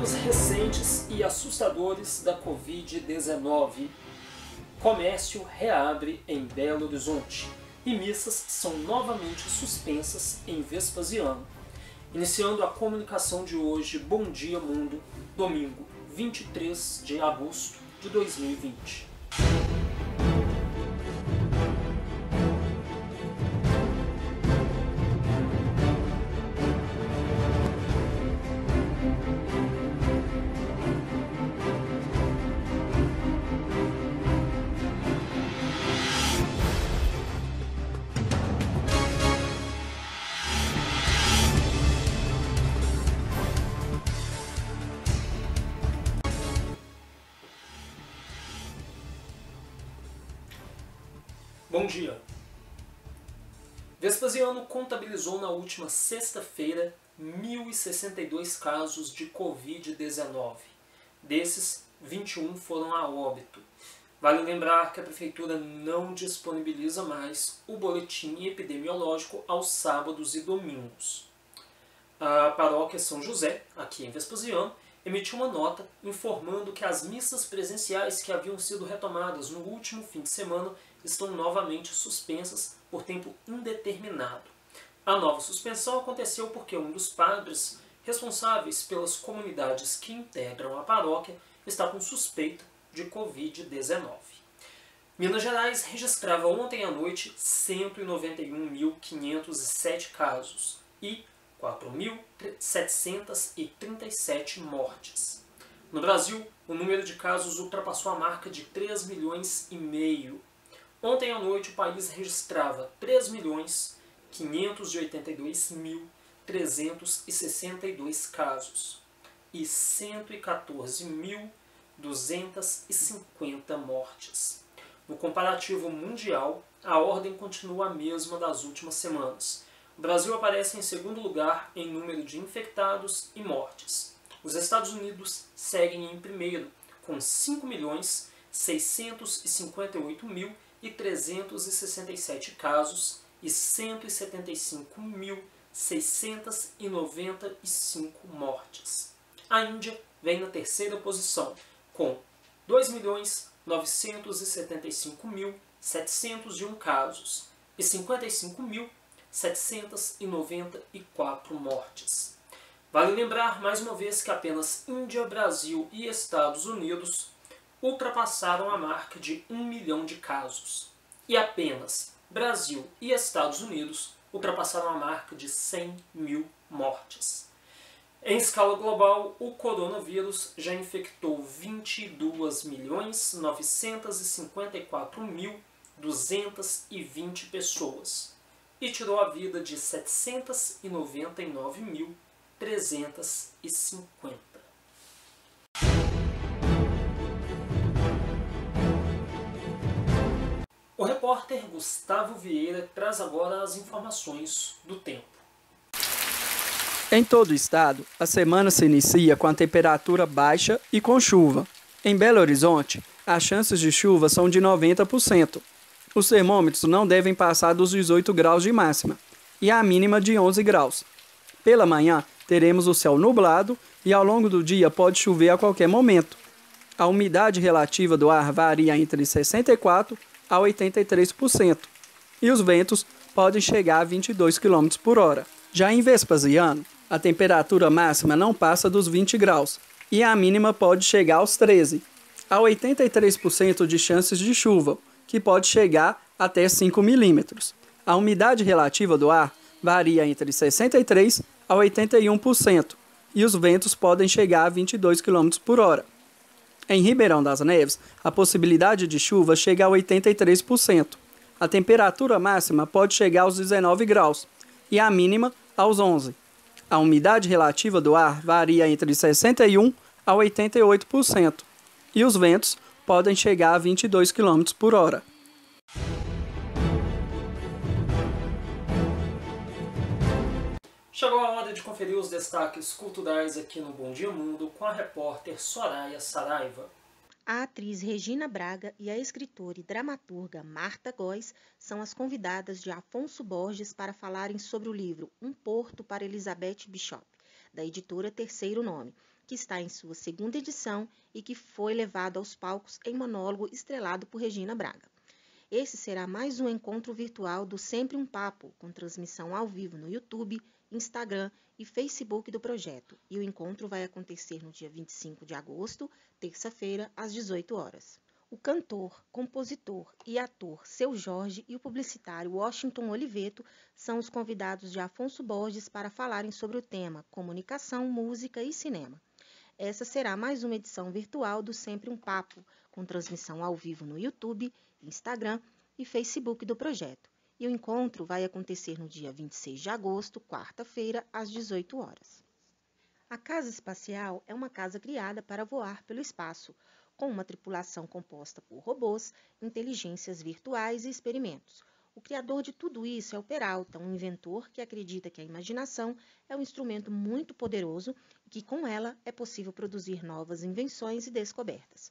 dados recentes e assustadores da Covid-19. Comércio reabre em Belo Horizonte e missas são novamente suspensas em Vespasiano. Iniciando a comunicação de hoje, Bom Dia Mundo, domingo, 23 de agosto de 2020. Bom dia. Vespasiano contabilizou na última sexta-feira 1.062 casos de Covid-19. Desses, 21 foram a óbito. Vale lembrar que a Prefeitura não disponibiliza mais o boletim epidemiológico aos sábados e domingos. A paróquia São José, aqui em Vespasiano, emitiu uma nota informando que as missas presenciais que haviam sido retomadas no último fim de semana estão novamente suspensas por tempo indeterminado. A nova suspensão aconteceu porque um dos padres responsáveis pelas comunidades que integram a paróquia está com suspeita de Covid-19. Minas Gerais registrava ontem à noite 191.507 casos e 4.737 mortes. No Brasil, o número de casos ultrapassou a marca de 3,5 milhões. Ontem à noite o país registrava 3.582.362 casos e 114.250 mortes. No comparativo mundial, a ordem continua a mesma das últimas semanas. O Brasil aparece em segundo lugar em número de infectados e mortes. Os Estados Unidos seguem em primeiro, com 5.658.367 casos e 175.695 mortes. A Índia vem na terceira posição, com 2.975.701 casos e 55.794 mortes. Vale lembrar mais uma vez que apenas Índia, Brasil e Estados Unidos ultrapassaram a marca de 1 milhão de casos. E apenas Brasil e Estados Unidos ultrapassaram a marca de 100 mil mortes. Em escala global, o coronavírus já infectou 22.954.220 pessoas e tirou a vida de 799.350. O repórter Gustavo Vieira traz agora as informações do tempo. Em todo o estado, a semana se inicia com a temperatura baixa e com chuva. Em Belo Horizonte, as chances de chuva são de 90%. Os termômetros não devem passar dos 18 graus de máxima e a mínima de 11 graus. Pela manhã, teremos o céu nublado e ao longo do dia pode chover a qualquer momento. A umidade relativa do ar varia entre 64% a 83% e os ventos podem chegar a 22 km por hora. Já em Vespasiano, a temperatura máxima não passa dos 20 graus e a mínima pode chegar aos 13. Há 83% de chances de chuva, que pode chegar até 5 milímetros. A umidade relativa do ar varia entre 63% a 81% e os ventos podem chegar a 22 km por hora. Em Ribeirão das Neves, a possibilidade de chuva chega a 83%. A temperatura máxima pode chegar aos 19 graus e a mínima aos 11. A umidade relativa do ar varia entre 61% a 88% e os ventos podem chegar a 22 km por hora. Chegou a hora de conferir os destaques culturais aqui no Bom Dia Mundo com a repórter Soraya Saraiva. A atriz Regina Braga e a escritora e dramaturga Marta Góes são as convidadas de Afonso Borges para falarem sobre o livro Um Porto para Elizabeth Bishop, da editora Terceiro Nome, que está em sua segunda edição e que foi levado aos palcos em monólogo estrelado por Regina Braga. Esse será mais um encontro virtual do Sempre um Papo, com transmissão ao vivo no YouTube, Instagram e Facebook do projeto. E o encontro vai acontecer no dia 25 de agosto, terça-feira, às 18 horas. O cantor, compositor e ator Seu Jorge e o publicitário Washington Oliveto são os convidados de Afonso Borges para falarem sobre o tema comunicação, música e cinema. Essa será mais uma edição virtual do Sempre um Papo, com transmissão ao vivo no YouTube, Instagram e Facebook do projeto. E o encontro vai acontecer no dia 26 de agosto, quarta-feira, às 18 horas. A Casa Espacial é uma casa criada para voar pelo espaço, com uma tripulação composta por robôs, inteligências virtuais e experimentos. O criador de tudo isso é o Peralta, um inventor que acredita que a imaginação é um instrumento muito poderoso e que com ela é possível produzir novas invenções e descobertas.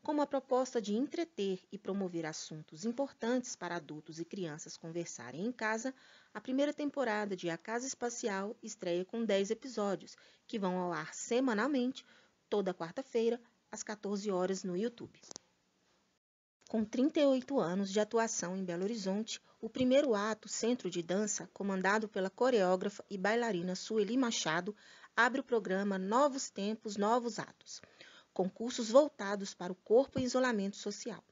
Como a proposta de entreter e promover assuntos importantes para adultos e crianças conversarem em casa, a primeira temporada de A Casa Espacial estreia com 10 episódios, que vão ao ar semanalmente, toda quarta-feira, às 14 horas no YouTube. Com 38 anos de atuação em Belo Horizonte, o primeiro ato, Centro de Dança, comandado pela coreógrafa e bailarina Sueli Machado, abre o programa Novos Tempos, Novos Atos, com cursos voltados para o corpo e isolamento social.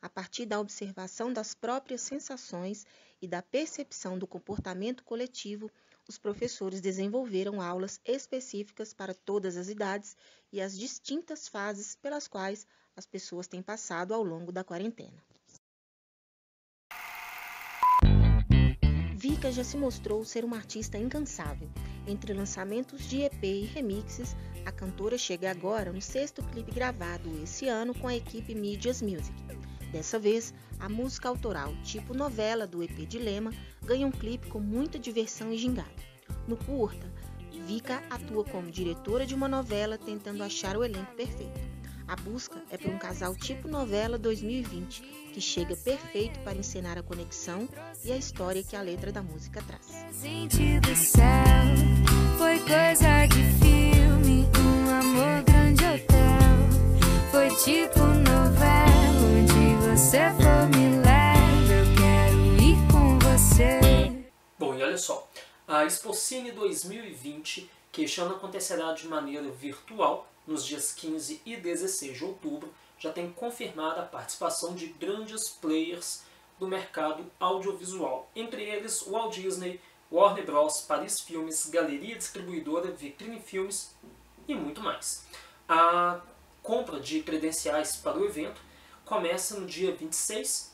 A partir da observação das próprias sensações e da percepção do comportamento coletivo, os professores desenvolveram aulas específicas para todas as idades e as distintas fases pelas quais as pessoas têm passado ao longo da quarentena. Vika já se mostrou ser uma artista incansável. Entre lançamentos de EP e remixes, a cantora chega agora no 6º clipe gravado esse ano com a equipe Mídias Music. Dessa vez, a música autoral tipo novela do EP Dilema ganha um clipe com muita diversão e gingada. No curta, Vika atua como diretora de uma novela tentando achar o elenco perfeito. A busca é por um casal tipo novela 2020, que chega perfeito para encenar a conexão e a história que a letra da música traz. Do céu, foi coisa de filme, um amor grande hotel. Foi tipo novela, onde você for me leva, eu quero ir com você. Bom, e olha só, a Expocine 2020, que este ano acontecerá de maneira virtual, nos dias 15 e 16 de outubro, já tem confirmada a participação de grandes players do mercado audiovisual, entre eles Walt Disney, Warner Bros, Paris Filmes, Galeria Distribuidora, Vitrine Filmes e muito mais. A compra de credenciais para o evento começa no dia 26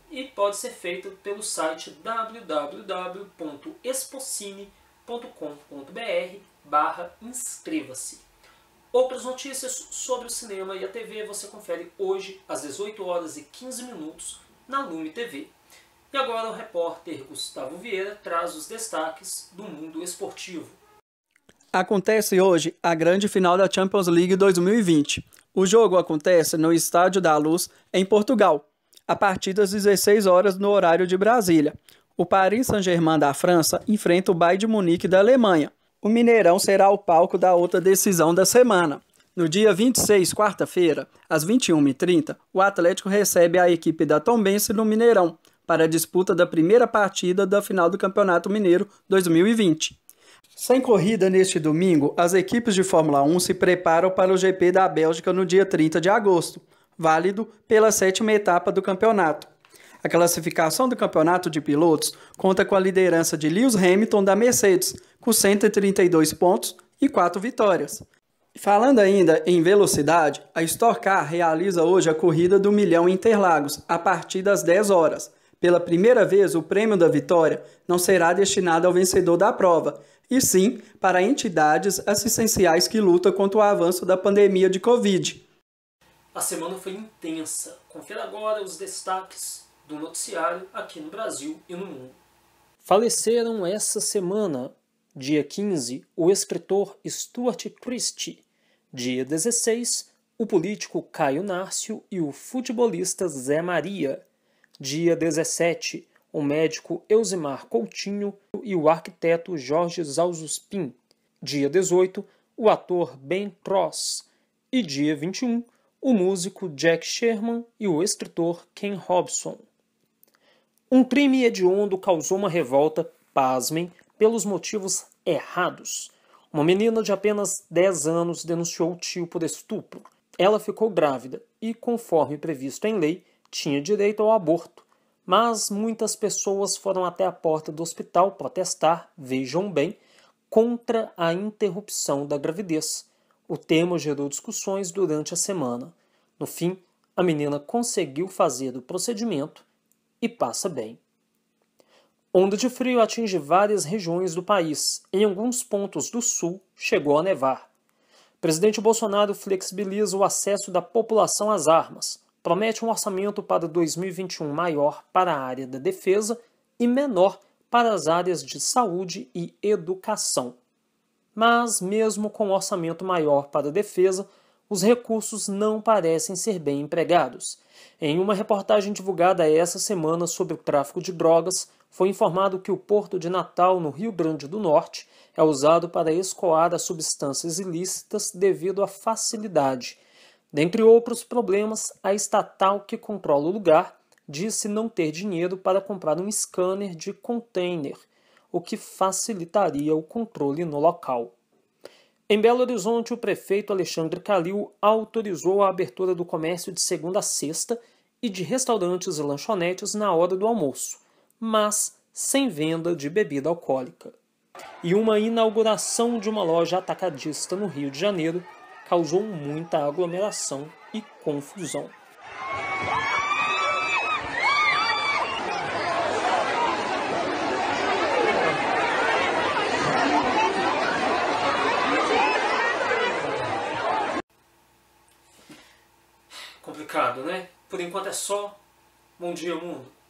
e pode ser feita pelo site www.expocine.com.br/inscreva-se. Outras notícias sobre o cinema e a TV você confere hoje às 18 horas e 15 minutos na Lume TV. E agora o repórter Gustavo Vieira traz os destaques do mundo esportivo. Acontece hoje a grande final da Champions League 2020. O jogo acontece no Estádio da Luz, em Portugal, a partir das 16 horas no horário de Brasília. O Paris Saint-Germain da França enfrenta o Bayern de Munique da Alemanha. O Mineirão será o palco da outra decisão da semana. No dia 26, quarta-feira, às 21h30, o Atlético recebe a equipe da Tombense no Mineirão para a disputa da primeira partida da final do Campeonato Mineiro 2020. Sem corrida neste domingo, as equipes de Fórmula 1 se preparam para o GP da Bélgica no dia 30 de agosto, válido pela 7ª etapa do campeonato. A classificação do campeonato de pilotos conta com a liderança de Lewis Hamilton da Mercedes, com 132 pontos e 4 vitórias. Falando ainda em velocidade, a Stock Car realiza hoje a corrida do Milhão em Interlagos, a partir das 10 horas. Pela primeira vez, o prêmio da vitória não será destinado ao vencedor da prova, e sim para entidades assistenciais que lutam contra o avanço da pandemia de Covid. A semana foi intensa. Confira agora os destaques do noticiário aqui no Brasil e no mundo. Faleceram essa semana, dia 15, o escritor Stuart Christie, dia 16, o político Caio Nárcio e o futebolista Zé Maria, dia 17, o médico Elzimar Coutinho e o arquiteto Jorge Zauzuspin, dia 18, o ator Ben Cross, e dia 21, o músico Jack Sherman e o escritor Ken Robson. Um crime hediondo causou uma revolta, pasmem, pelos motivos errados. Uma menina de apenas 10 anos denunciou o tio por estupro. Ela ficou grávida e, conforme previsto em lei, tinha direito ao aborto. Mas muitas pessoas foram até a porta do hospital protestar, vejam bem, contra a interrupção da gravidez. O tema gerou discussões durante a semana. No fim, a menina conseguiu fazer o procedimento e passa bem. Onda de frio atinge várias regiões do país. Em alguns pontos do sul, chegou a nevar. Presidente Bolsonaro flexibiliza o acesso da população às armas. Promete um orçamento para 2021 maior para a área da defesa e menor para as áreas de saúde e educação. Mas, mesmo com um orçamento maior para a defesa, os recursos não parecem ser bem empregados. Em uma reportagem divulgada essa semana sobre o tráfico de drogas, foi informado que o Porto de Natal, no Rio Grande do Norte, é usado para escoar as substâncias ilícitas devido à facilidade. Dentre outros problemas, a estatal que controla o lugar disse não ter dinheiro para comprar um scanner de container, o que facilitaria o controle no local. Em Belo Horizonte, o prefeito Alexandre Calil autorizou a abertura do comércio de segunda a sexta e de restaurantes e lanchonetes na hora do almoço, mas sem venda de bebida alcoólica. E uma inauguração de uma loja atacadista no Rio de Janeiro causou muita aglomeração e confusão. Complicado, né? Por enquanto é só. Bom dia, mundo.